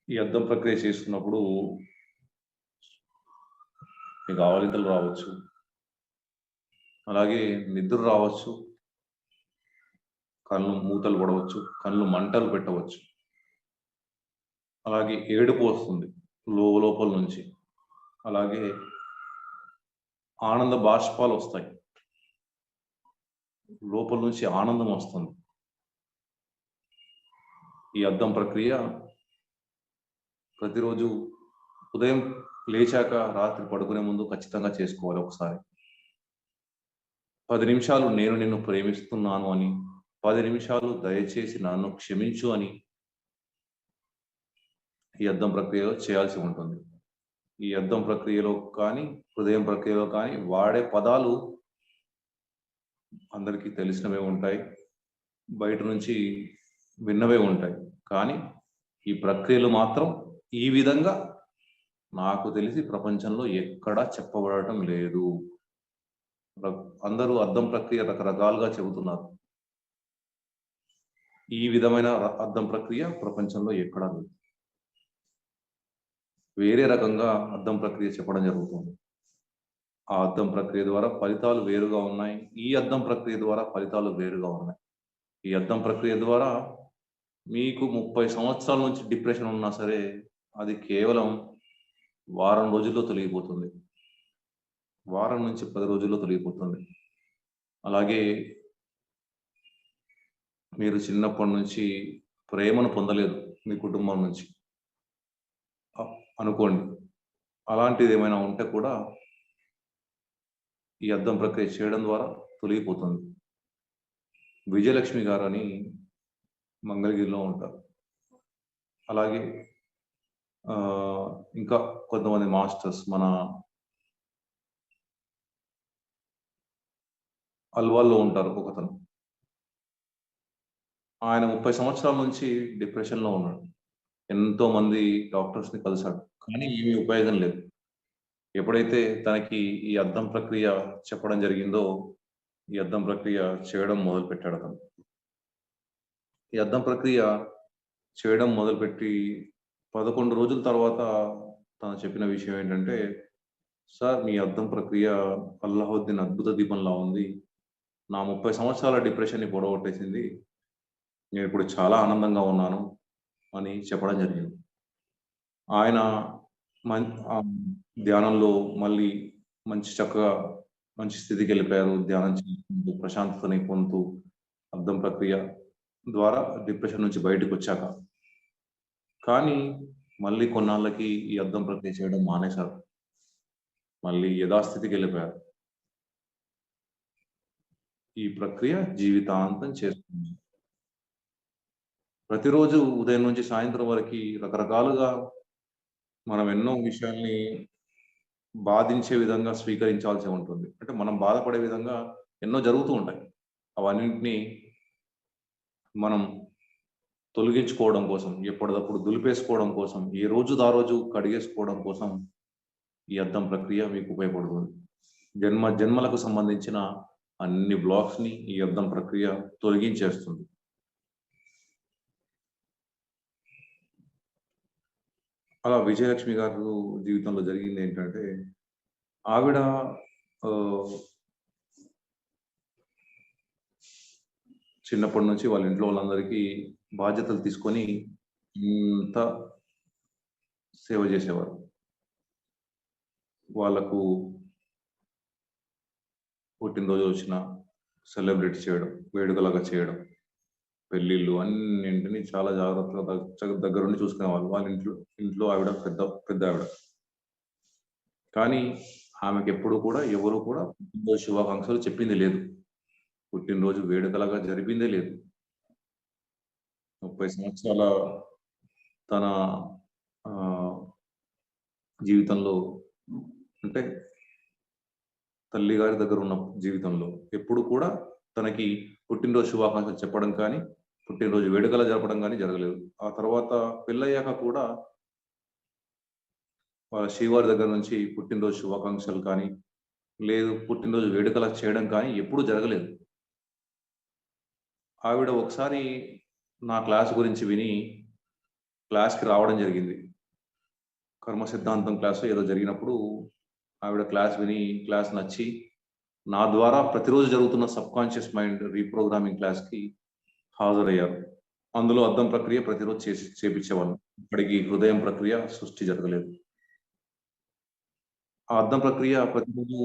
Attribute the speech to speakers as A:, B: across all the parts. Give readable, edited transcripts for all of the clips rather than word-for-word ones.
A: ఈ అద్దం ప్రక్రియ చేస్తున్నప్పుడు మీకు ఆవలింతలు రావచ్చు. అలాగే నిద్ర రావచ్చు. కళ్ళు మూతలు పడవచ్చు. కళ్ళు మంటలు పెట్టవచ్చు. అలాగే ఏడుపు వస్తుంది లోపల నుంచి. అలాగే ఆనంద బాష్పాలు వస్తాయి. లోపల నుంచి ఆనందం వస్తుంది. ఈ అద్దం ప్రక్రియ ప్రతిరోజు ఉదయం లేచాక రాత్రి పడుకునే ముందు ఖచ్చితంగా చేసుకోవాలి ఒకసారి. 10 నిమిషాలు నేను నిన్ను ప్రేమిస్తున్నాను అని, 10 నిమిషాలు దయచేసి నన్ను క్షమించు అని ఈ అద్దం ప్రక్రియలో చేయాల్సి ఉంటుంది. ఈ అద్దం ప్రక్రియలో కానీ, హృదయం ప్రక్రియలో కానీ వాడే పదాలు అందరికీ తెలిసినవే ఉంటాయి. బయట నుంచి విన్నవే ఉంటాయి. కానీ ఈ ప్రక్రియలు మాత్రం ఈ విధంగా నాకు తెలిసి ప్రపంచంలో ఎక్కడా చెప్పబడటం లేదు. అందరూ అద్దం ప్రక్రియ రకరకాలుగా చెబుతున్నారు. ఈ విధమైన అద్దం ప్రక్రియ ప్రపంచంలో ఎక్కడా లేదు. వేరే రకంగా అద్దం ప్రక్రియ చెప్పడం జరుగుతుంది. ఆ అద్దం ప్రక్రియ ద్వారా ఫలితాలు వేరుగా ఉన్నాయి. ఈ అద్దం ప్రక్రియ ద్వారా ఫలితాలు వేరుగా ఉన్నాయి. ఈ అద్దం ప్రక్రియ ద్వారా మీకు 30 సంవత్సరాల నుంచి డిప్రెషన్ ఉన్నా సరే అది కేవలం వారం రోజుల్లో తొలగిపోతుంది. వారం నుంచి 10 రోజుల్లో తొలగిపోతుంది. అలాగే మీరు చిన్నప్పటి నుంచి ప్రేమను పొందలేదు మీ కుటుంబం నుంచి అనుకోండి. అలాంటిది ఏమైనా ఉంటే కూడా ఈ అద్దం ప్రక్రియ చేయడం ద్వారా తొలగిపోతుంది. విజయలక్ష్మి గారని మంగళగిరిలో ఉంటారు. అలాగే ఇంకా కొంతమంది మాస్టర్స్ మన అల్వాల్లో ఉంటారు ఒకతను. ఆయన 30 సంవత్సరాల నుంచి డిప్రెషన్‌లో ఉన్నాడు. ఎంతో మంది డాక్టర్స్‌ని కలిసాడు. కానీ ఏమీ ఉపయోగం లేదు. ఎప్పుడైతే తనకి ఈ అద్దం ప్రక్రియ చెప్పడం జరిగిందో, ఈ అద్దం ప్రక్రియ చేయడం మొదలుపెట్టాడు అతను. ఈ అద్దం ప్రక్రియ చేయడం మొదలుపెట్టి 11 రోజుల తర్వాత తను చెప్పిన విషయం ఏంటంటే, "సార్ మీ అద్దం ప్రక్రియ అల్లావుద్దీన్ అద్భుత దీపంలా ఉంది. నా 30 సంవత్సరాల డిప్రెషన్‌ని పొడగొట్టేసింది. నేనిప్పుడు చాలా ఆనందంగా ఉన్నాను" అని చెప్పడం జరిగింది. ఆయన ధ్యానంలో మళ్ళీ చక్కగా మంచి స్థితికెళ్ళిపోయారు. ధ్యానం చేసుకుంటూ, ప్రశాంతతని పొందుతూ, అద్దం ప్రక్రియ ద్వారా డిప్రెషన్ నుంచి బయటకొచ్చాక. కానీ మళ్ళీ కొన్నాళ్ళకి ఈ అద్దం ప్రక్రియ చేయడం మానేశారు. మళ్ళీ యథాస్థితికెళ్ళిపోయారు. ఈ ప్రక్రియ జీవితాంతం చేస్తుంది. ప్రతిరోజు ఉదయం నుంచి సాయంత్రం వరకి రకరకాలుగా మనం ఎన్నో విషయాల్ని బాధించే విధంగా స్వీకరించాల్సి ఉంటుంది. అంటే మనం బాధపడే విధంగా ఎన్నో జరుగుతూ ఉంటాయి. అవన్నింటిని మనం తొలగించుకోవడం కోసం, ఎప్పటిదప్పుడు దులిపేసుకోవడం కోసం, ఏ రోజుది ఆ రోజు కడిగేసుకోవడం కోసం ఈ అద్దం ప్రక్రియ మీకు ఉపయోగపడుతుంది. జన్మలకు సంబంధించిన అన్ని బ్లాక్స్‌ని ఈ అద్దం ప్రక్రియ తొలగించేస్తుంది. అలా విజయలక్ష్మి గారు జీవితంలో జరిగిందేంటంటే, ఆవిడ చిన్నప్పటి నుంచి వాళ్ళ ఇంట్లో వాళ్ళందరికీ బాధ్యతలు తీసుకొని ఇంత సేవ చేసేవారు. వాళ్ళకు పుట్టినరోజులొచ్చినా సెలబ్రేట్ చేయడం, వేడుకలాగా చేయడం, పెళ్ళిళ్ళు అన్నింటిని చాలా జాగ్రత్తగా దగ్గరుండి చూసుకునేవాళ్ళు. వాళ్ళ ఇంట్లో ఆవిడ పెద్దావిడ. కానీ ఆమెకెప్పుడు కూడా ఎవరు కూడా పుట్టినరోజు శుభాకాంక్షలు చెప్పింది లేదు. పుట్టినరోజు వేడుకలాగా జరిపిందే లేదు. 30 సంవత్సరాల తన జీవితంలో అంటే తల్లిగారి దగ్గర ఉన్న జీవితంలో ఎప్పుడు కూడా తనకి పుట్టినరోజు శుభాకాంక్షలు చెప్పడం కానీ, పుట్టినరోజు వేడుకలు జరపడం కానీ జరగలేదు. ఆ తర్వాత పెళ్ళయ్యాక కూడా వాళ్ళ శ్రీవారి దగ్గర నుంచి పుట్టినరోజు శుభాకాంక్షలు కానీ, లేదు పుట్టినరోజు వేడుకలు చేయడం కానీ ఎప్పుడూ జరగలేదు. ఆవిడ ఒకసారి నా క్లాస్ గురించి విని క్లాస్‌కి రావడం జరిగింది. కర్మ సిద్ధాంతం క్లాసో ఏదో జరిగినప్పుడు ఆవిడ క్లాస్ విని, క్లాస్ నచ్చి, నా ద్వారా ప్రతిరోజు జరుగుతున్న సబ్‌కాన్షియస్ మైండ్ రీప్రోగ్రామింగ్ క్లాస్‌కి హాజరయ్యారు. అందులో అద్దం ప్రక్రియ ప్రతిరోజు చేపిచ్చేవాళ్ళం. ఇప్పటికి హృదయం ప్రక్రియ సృష్టి జరగలేదు. ఆ అద్దం ప్రక్రియ ప్రతిరోజు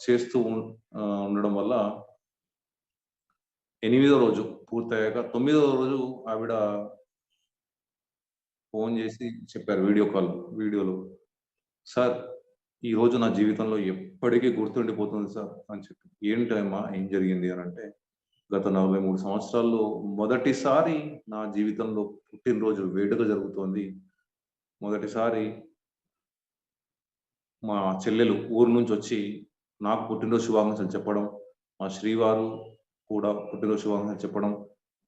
A: చేస్తూ ఉండడం వల్ల 8వ రోజు పూర్తయ్యాక 9వ రోజు ఆవిడ ఫోను జేసి చెప్పారు వీడియోలో. "సార్, ఈరోజు నా జీవితంలో ఎప్పటికీ గుర్తుండిపోతుంది సార్" అని చెప్పి. "ఏంటమ్మా ఏం జరిగింది" అనంటే, "గత 43 సంవత్సరాల్లో మొదటిసారి నా జీవితంలో పుట్టినరోజు వేడుక జరుగుతోంది. మొదటిసారి మా చెల్లెలు ఊరు నుంచొచ్చి నాకు పుట్టినరోజు శుభాకాంక్షలు చెప్పడం, మా శ్రీవారు కూడా పుట్టినరోజు శుభాకాంక్షలు చెప్పడం,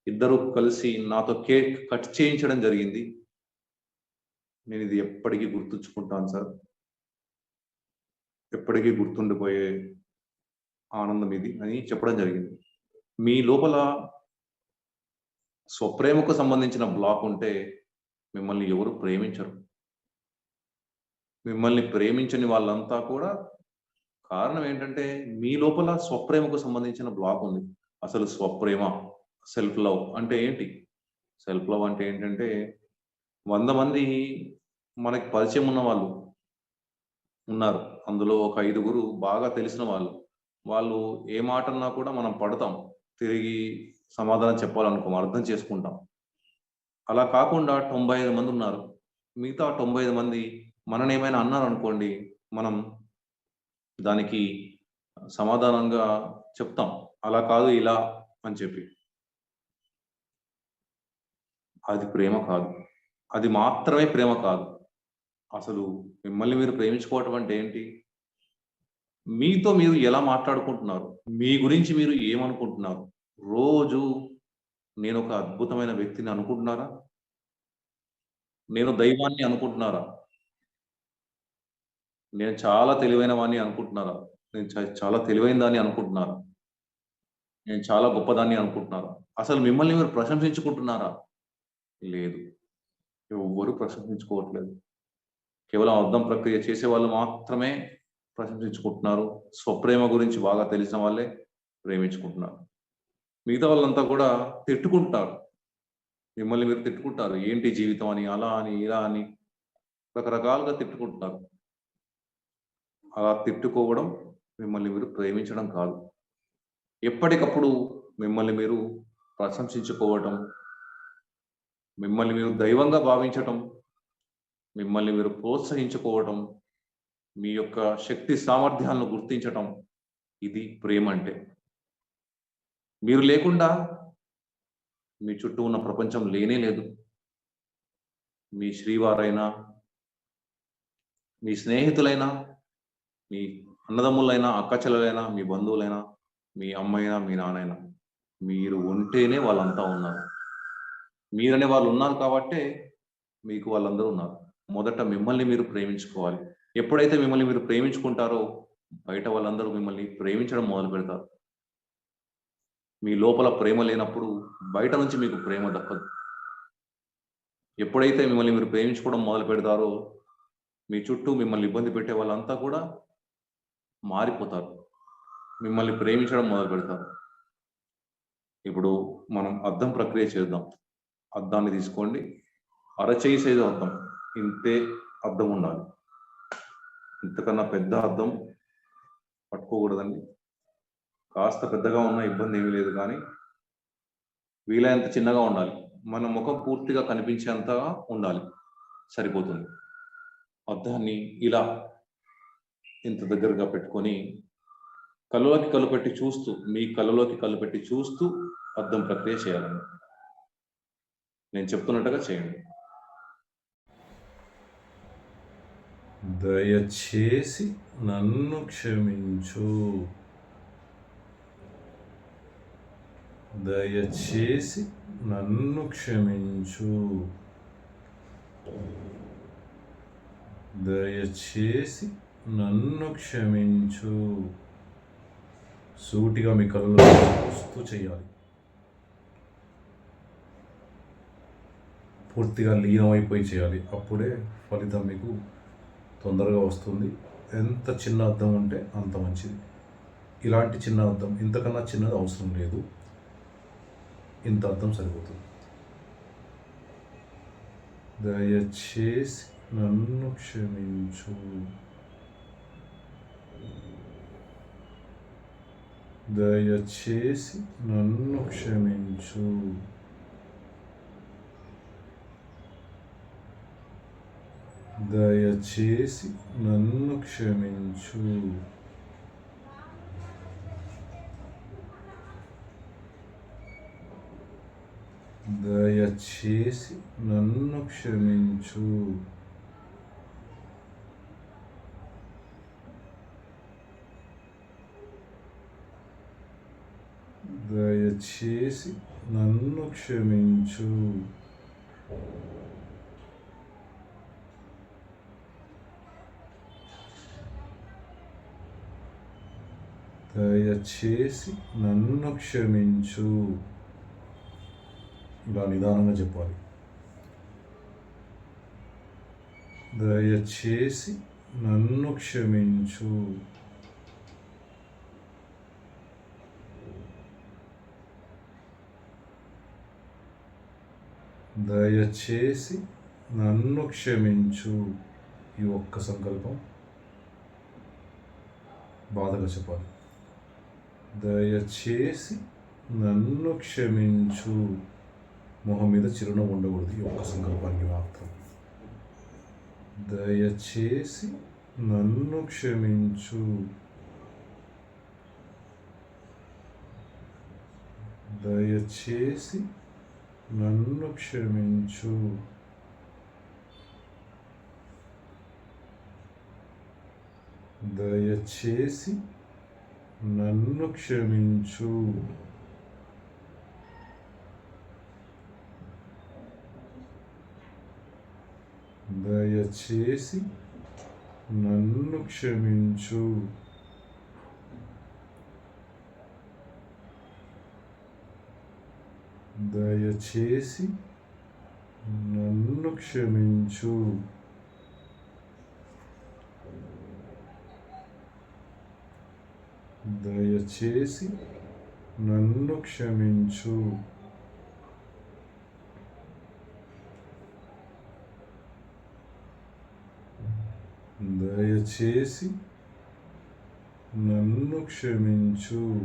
A: ఇద్దరూ కలిసి నాతో కేక్ కట్ చేయించడం జరిగింది. నేనిది ఎప్పటికీ గుర్తుంచుకుంటాను సార్. ఎప్పటికీ గుర్తుండిపోయే ఆనందం ఇది" అని చెప్పడం జరిగింది. మీ లోపల స్వప్రేమకు సంబంధించిన బ్లాక్ ఉంటే మిమ్మల్ని ఎవరు ప్రేమించరు. మిమ్మల్ని ప్రేమించని వాళ్ళంతా కూడా కారణం ఏంటంటే, మీ లోపల స్వప్రేమకు సంబంధించిన బ్లాక్ ఉంది. అసలు స్వప్రేమ, సెల్ఫ్ లవ్ అంటే ఏంటి? సెల్ఫ్ లవ్ అంటే ఏంటంటే, 100 మంది మనకి పరిచయం ఉన్న వాళ్ళు ఉన్నారు. అందులో ఒక 5గురు బాగా తెలిసిన వాళ్ళు. వాళ్ళు ఏ మాటన్నా కూడా మనం పడతాం. తిరిగి సమాధానం చెప్పాలనుకోం. అర్థం చేసుకుంటాం. అలా కాకుండా 95 మందున్నారు. మిగతా 95 మంది మననేమైనా అన్నారనుకోండి, మనం దానికి సమాధానంగా చెప్తాం. అలా కాదు, ఇలా అని చెప్పి. అది ప్రేమ కాదు. అది మాత్రమే ప్రేమ కాదు. అసలు మిమ్మల్ని మీరు ప్రేమించుకోవటం అంటే ఏంటి? మీతో మీరు ఎలా మాట్లాడుకుంటున్నారు? మీ గురించి మీరు ఏమనుకుంటున్నారు? రోజు నేనొక అద్భుతమైన వ్యక్తిని అనుకుంటున్నారా? నేను దైవాన్ని అనుకుంటున్నారా? నేను చాలా తెలివైన వాడిని అనుకుంటున్నారా? నేను చాలా తెలివైన దాన్ని అనుకుంటున్నారా? నేను చాలా గొప్పదాన్ని అనుకుంటున్నారా? అసలు మిమ్మల్ని మీరు ప్రశంసించుకుంటున్నారా? లేదు. ఎవ్వరు ప్రశంసించుకోవట్లేదు. కేవలం అర్థం ప్రక్రియ చేసేవాళ్ళు మాత్రమే ప్రశంసించుకుంటున్నారు. స్వప్రేమ గురించి బాగా తెలిసిన వాళ్ళే ప్రేమించుకుంటున్నారు. మిగతా వాళ్ళంతా కూడా తిట్టుకుంటారు. మిమ్మల్ని మీరు తిట్టుకుంటారు. ఏంటి జీవితం అని, అలా అని, ఇలా అని రకరకాలుగా తిట్టుకుంటున్నారు. అలా తిట్టుకోవడం మిమ్మల్ని మీరు ప్రేమించడం కాదు. ఎప్పటికప్పుడు మిమ్మల్ని మీరు ప్రశంసించుకోవటం, మిమ్మల్ని మీరు దైవంగా భావించటం, మిమ్మల్ని మీరు ప్రోత్సహించుకోవటం, మీ యొక్క శక్తి సామర్థ్యాలను గుర్తించటం, ఇది ప్రేమంటే. మీరు లేకుండా మీ చుట్టూ ఉన్న ప్రపంచం లేనే లేదు. మీ శ్రీవారైనా, మీ స్నేహితులైనా, మీ అన్నదమ్ములైనా, అక్కచెల్లెలైనా, మీ బంధువులైనా, మీ అమ్మైనా, మీ నాన్నైనా. మీరు ఉంటేనే వాళ్ళంతా ఉన్నారు. మీరనే వాళ్ళు ఉన్నారు కాబట్టే మీకు వాళ్ళందరూ ఉన్నారు. మొదట మిమ్మల్ని మీరు ప్రేమించుకోవాలి. ఎప్పుడైతే మిమ్మల్ని మీరు ప్రేమించుకుంటారో, బయట వాళ్ళందరూ మిమ్మల్ని ప్రేమించడం మొదలుపెడతారు. మీ లోపల ప్రేమ లేనప్పుడు బయట నుంచి మీకు ప్రేమ దక్కదు. ఎప్పుడైతే మిమ్మల్ని మీరు ప్రేమించుకోవడం మొదలుపెడతారో, మీ చుట్టూ మిమ్మల్ని ఇబ్బంది పెట్టే వాళ్ళంతా కూడా మారిపోతారు. మిమ్మల్ని ప్రేమించడం మొదలుపెడతారు. ఇప్పుడు మనం అద్దం ప్రక్రియ చేద్దాం. అద్దాన్ని తీసుకోండి. అరచేయి సైజు అద్దం. ఇంతే అద్దం ఉండాలి. ఇంతకన్నా పెద్ద అద్దం పట్టుకోకూడదండి. కాస్త పెద్దగా ఉన్న ఇబ్బంది ఏమీ లేదు కానీ, వీలైనంత చిన్నగా ఉండాలి. మన ముఖం పూర్తిగా కనిపించేంతగా ఉండాలి. సరిపోతుంది. అద్దాన్ని ఇలా ఇంత దగ్గరగా పెట్టుకొని, కళ్ళలోకి కళ్ళు పెట్టి చూస్తూ, మీ కళ్ళలోకి కళ్ళు పెట్టి చూస్తూ అద్దం ప్రక్రియ చేయాలండి. నేను చెప్తున్నట్టుగా చేయండి. దయచేసి నన్ను క్షమించు. దయచేసి నన్ను క్షమించు. దయచేసి నన్ను క్షమించు. సూటిగా మీ కళ్ళలో చూస్తూ చేయాలి.
B: పూర్తిగా లీనమైపోయి చేయాలి. అప్పుడే ఫలితం మీకు తొందరగా వస్తుంది. ఎంత చిన్న అద్దం ఉంటే అంత మంచిది. ఇలాంటి చిన్న అద్దం, ఇంతకన్నా చిన్నది అవసరం లేదు. ఇంత అద్దం సరిపోతుంది. దయచేసి నన్ను క్షమించు. దయచేసి నన్ను క్షమించు. దయచేసి నన్ను క్షమించు. దయచేసి నన్ను క్షమించు. దయచేసి నన్ను క్షమించు. దయచేసి నన్ను క్షమించు. ఇలా నిదానంగా చెప్పాలి. దయచేసి నన్ను క్షమించు. దయచేసి నన్ను క్షమించు. ఈ ఒక్క సంకల్పం బాధగా చెప్పాలి. దయచేసి నన్ను క్షమించు. మొహం మీద చిరునవ్వు ఉండకూడదు ఈ ఒక్క సంకల్పానికి మాత్రం. దయచేసి నన్ను క్షమించు. దయచేసి నన్ను క్షమించు. దయచేసి నన్ను క్షమించు. దయచేసి నన్ను క్షమించు. దయచేసి నన్ను క్షమించు. దయచేసి నన్ను క్షమించు.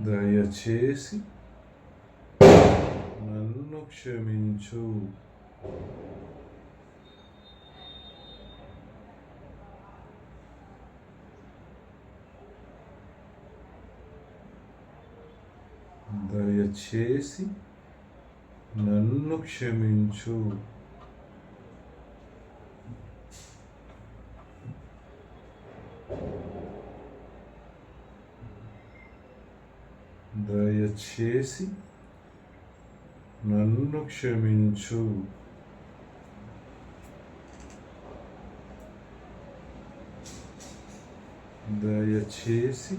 B: దయచేసి నన్ను క్షమించు. దయచేసి నన్ను క్షమించు. దయచేసి నన్ను క్షమించు. దయచేసి నన్ను క్షమించు. దయచేసి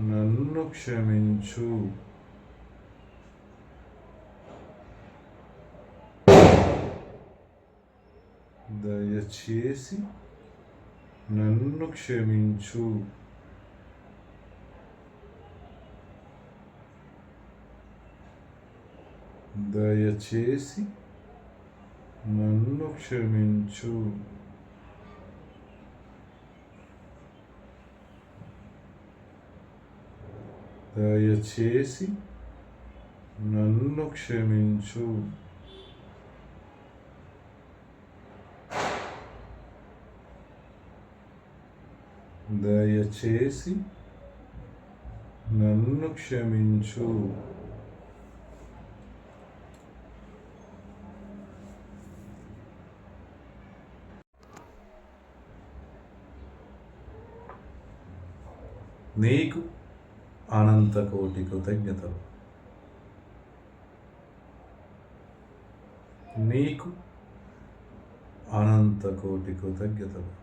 B: నన్ను క్షమించు. దయచేసి నన్ను క్షమించు. దయచేసి నన్ను క్షమించు. దయచేసి నన్ను క్షమించు. దయచేసి నన్ను క్షమించు. నీకు అనంత కోటి కృతజ్ఞతలు. నీకు అనంత కోటి కృతజ్ఞతలు.